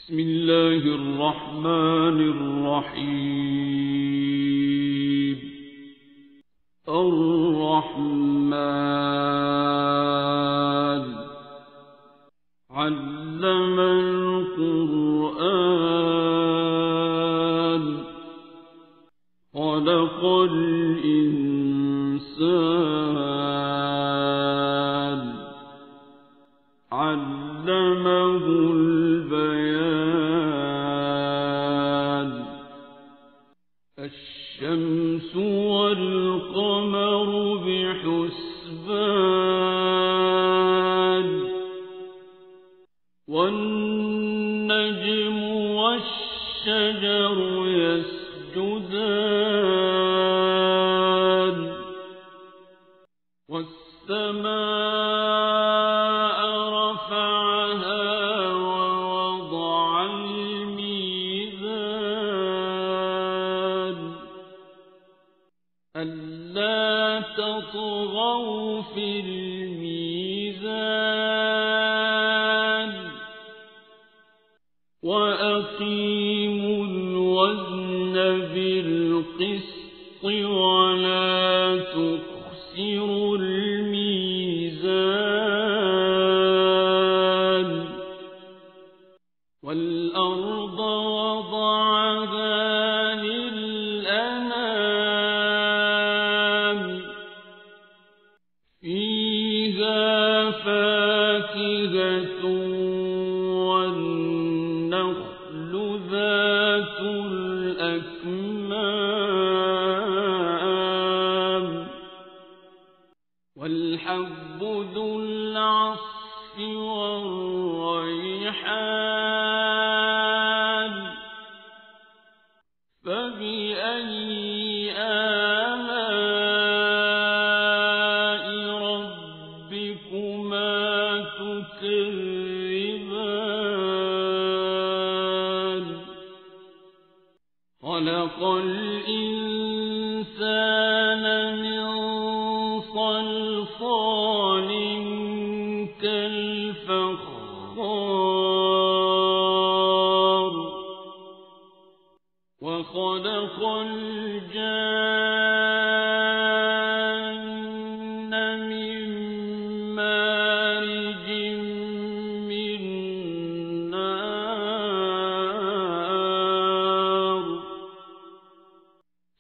بسم الله الرحمن الرحيم. الرحمن علم القرآن خلق الإنسان علمه البيان. الشمس والقمر بحسبان والنجم والشجر يسجدان والسماء رفعها ووضع الميزان ألا تطغوا في الميزان وأقيموا الوزن بالقسط ولا تخسروا الميزان. والأرض وضعها للأنام فيها فاكهة والنخل ذات الأكمام والحب ذو العصف والريحان فبأي آلاء ربكما تكذبان. خلق الإنسان من صلصال كالفخار وخلق الجان من مارج من نار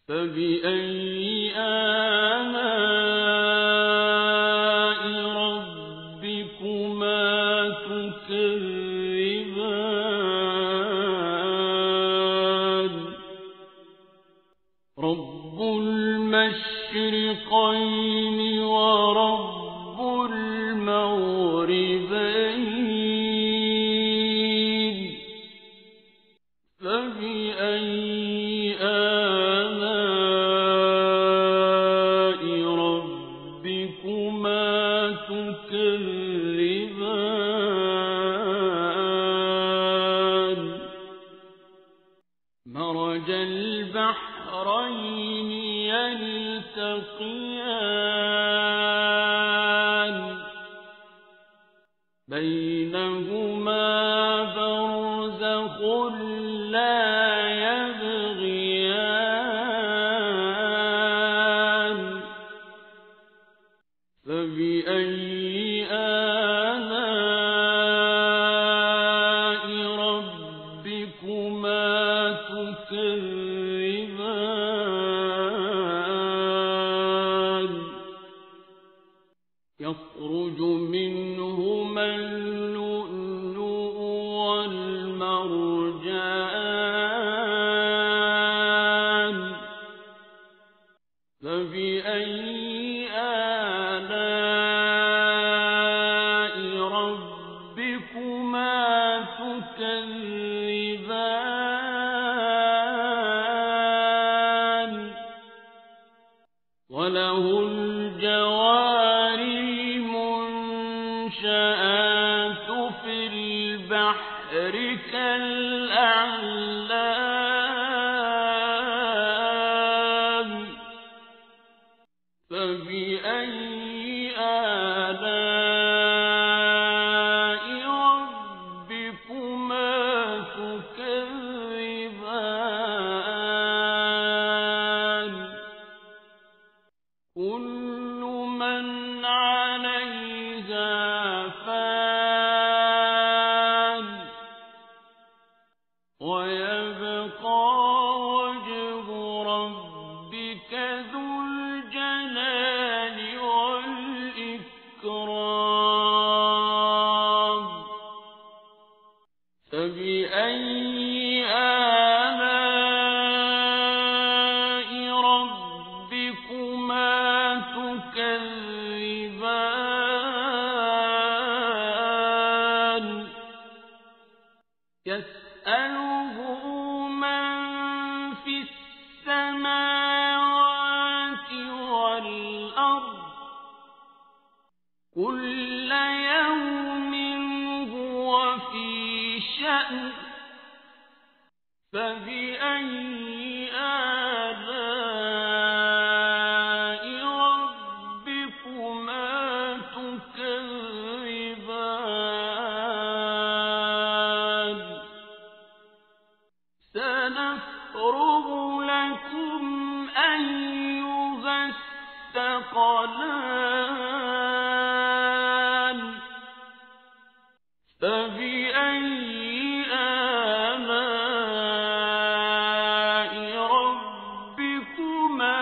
فبأي آلاء ربكما تكذبان. رب المشرقين ورب المغربين فبأي آلاء ربكما تكذبان. مرج البحرين يلتقيان بينهما برزخ لا يبغيان فبأي آلاء ربكما تكذبان. يخرج منهما اللؤلؤ والمرجان فبأي آلاء ربكما تكذبان. وله الجوار المنشآت في البحر كالأعلام فبأي آلاء ربكما تكذبان. فبأي آلاء ربكما تكذبان يسأله من في السماوات والأرض كل يوم هو في شأن فبأي آلاء ربكما تكذبان سنفرغ لكم أيها الثقلان فبأي آلاء ربكما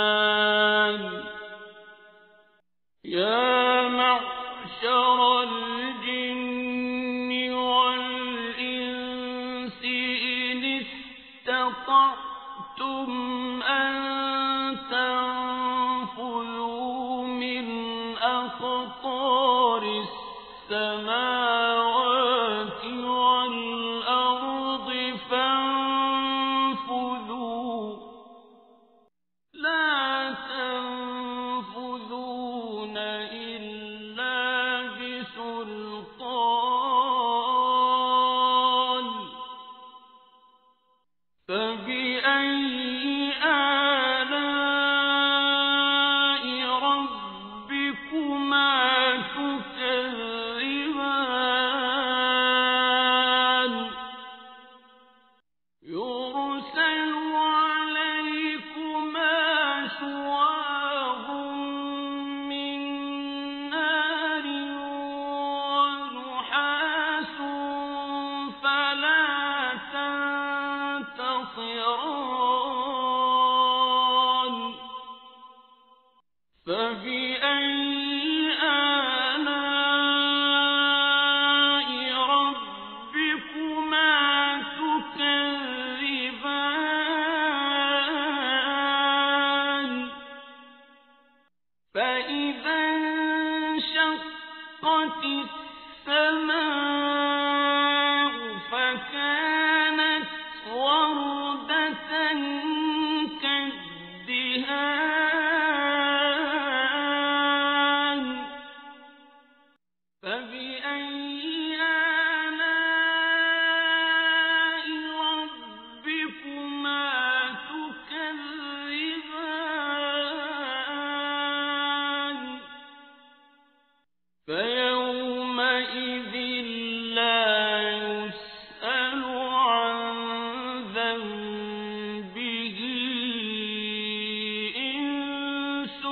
تكذبان يا معشر الجن والإنس إن استطعتم أن تنفذوا من أقطار السماوات والأرض فانفذوا لا تنفذون إلا بسلطان فبأي آلاء ربكما تكذبان يرسل عليكما شواظ من نار ونحاس فلا تنتصران فبأي آلاء ربكما تكذبان فإذا انشقت السماء فكانت وردة كالدهان فبأي آلاء ربكما تكذبان فيومئذ لا يسأل عن ذنبه إنس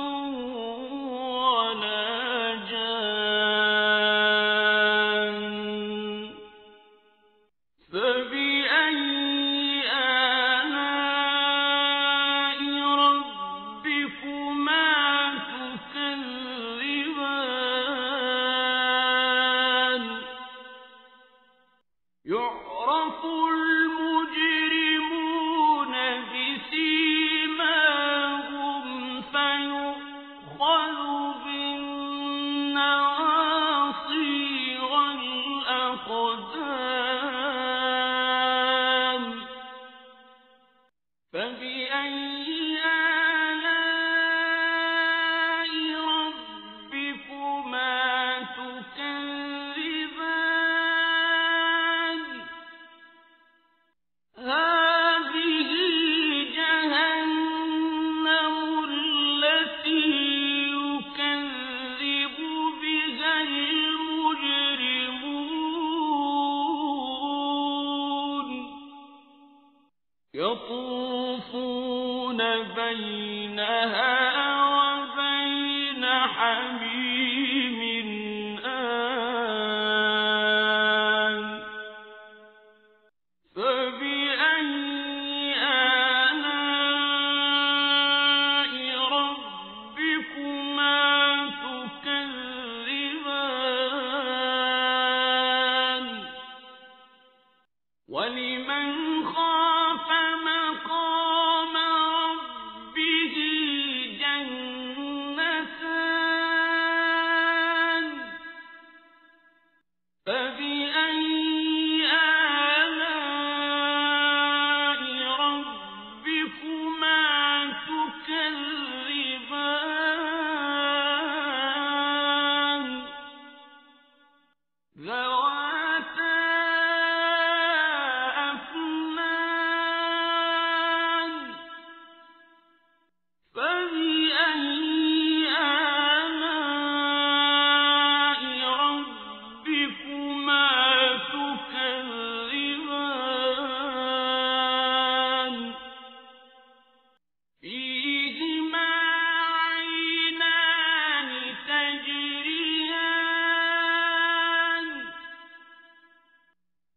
ولا جان فبأي آلاء ربكما تكذبان يعرف المجرمون بسيماهم فيؤخذ بالنواصي والأقدام فبأي آلاء ربكما تكذبان هذه جهنم التي يكذب بها المجرمون يطوفون بينها وبين حميم آن فبأي آلاء ربكما تكذبان ذواتا أفنان فبأي آلاء ربكما تكذبان فيهما عينان تجريان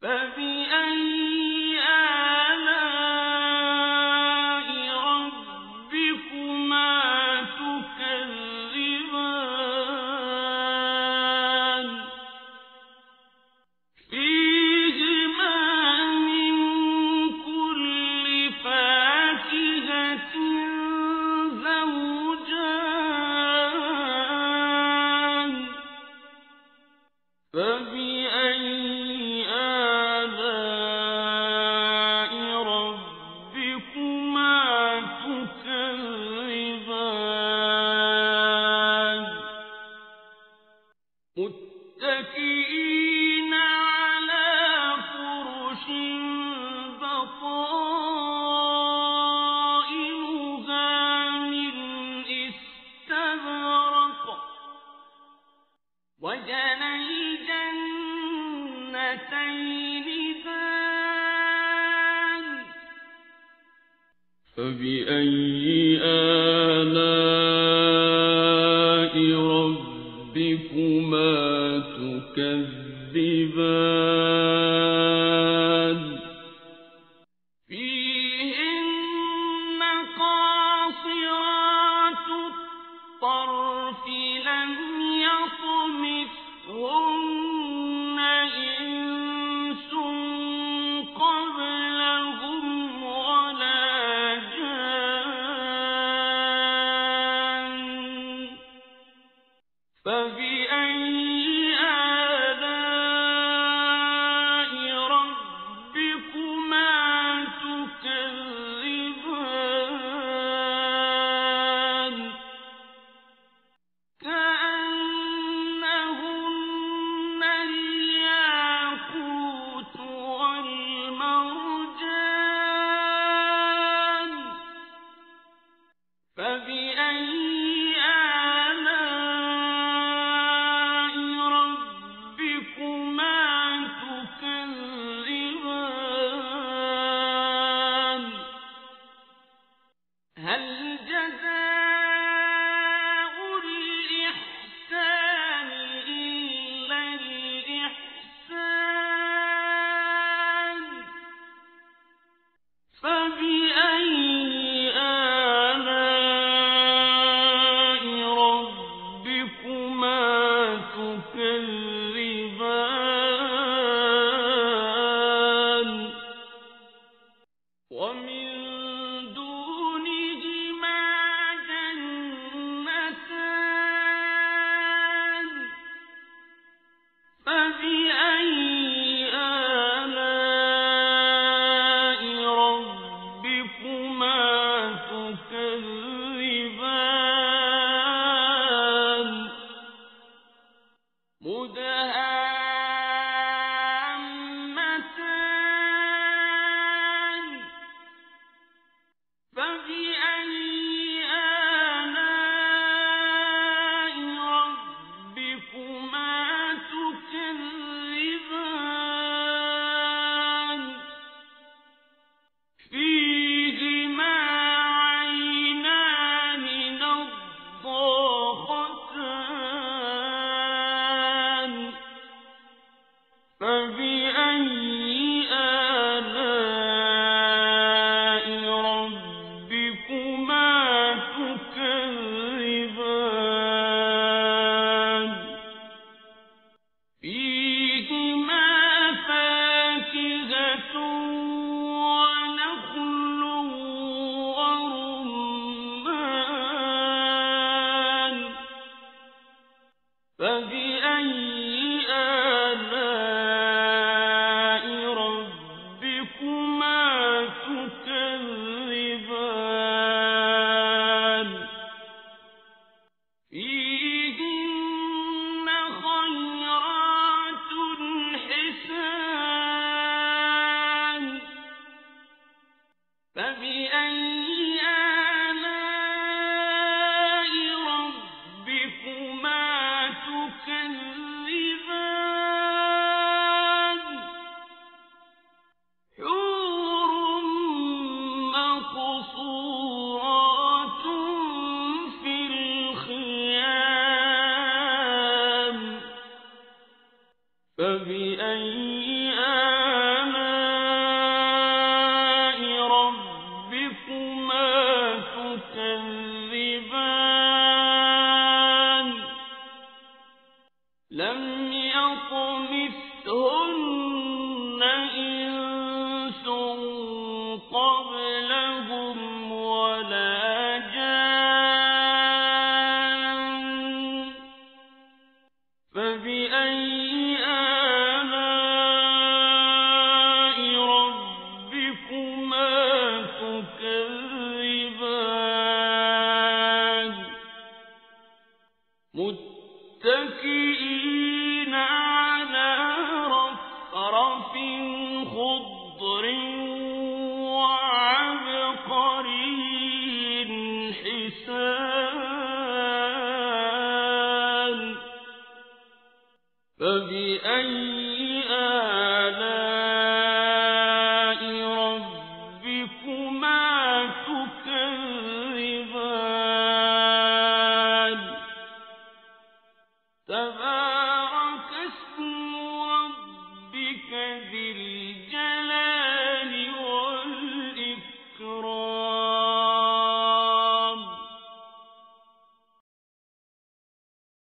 فبأي آلاء ربكما تكذبان فيهما من كل فاكهة زوجان فبأي آلاء ربكما تكذبان متكئين على فرش بطائنها من استبرق وجنى الجنتين دان فبأي آلاء ربكما تكذبان فيهن قاصرات الطرف لم يطمثهن إنس قبلهم ولا جان فبأي آلاء ربكما تكذبان كأنهن الياقوت والمرجان فبأي آلاء ربكما تكذبان هل جزاء الإحسان إلا الإحسان فبأي آلاء ربكما تكذبان ومن دونهما جنتان فبأي آلاء ربكما تكذبان مدهامتان فبأي آلاء ربكما تكذبان فيهما عينان نضاختان فبأي آلاء ربكما تكذبان لم يطمثهن إنس قبلهم ولا جان فبأي آلاء ربكما تكذبان متكئين على رفرف خضر وعبقري حسان فبأي آلاء ربكما تكذبان